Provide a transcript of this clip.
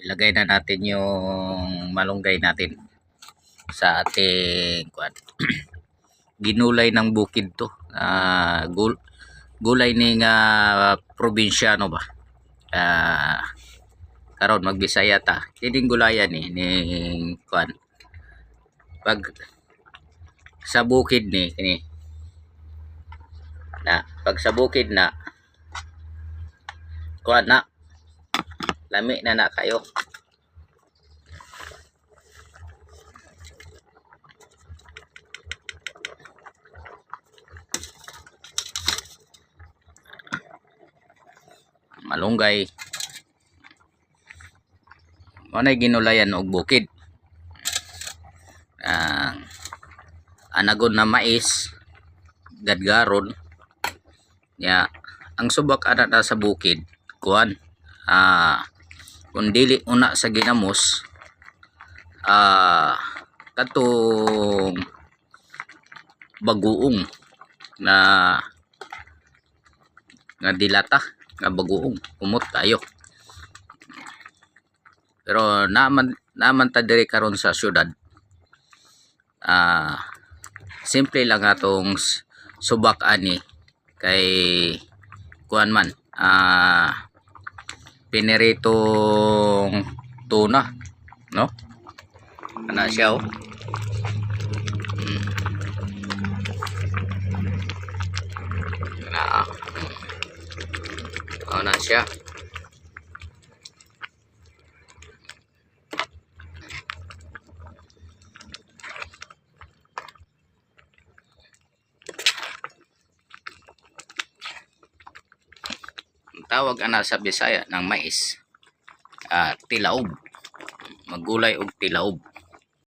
ilagay na natin yung malunggay natin sa ating ginulay ng bukid to. Gulay ning probinsyano ba, karon magbisaya ta kining gulayan ni ning pag sa bukid ni kini na pag sa bukid na na lami na kayo. Malunggay manay ginulayan og bukid, anagon na mais gadgaron ya. Ang subak ana na sa bukid kuan, kung dili una sa ginamos katong baguong na dilata nga baguong umot tayo. Pero naman ta diri karon sa syudad, simple lang atong subak ani kay kuan man, piniritong tuna, no? Ana siya na siya. Tawag ana sa Bisaya ng mais, tilaob. Maggulay og tilaob.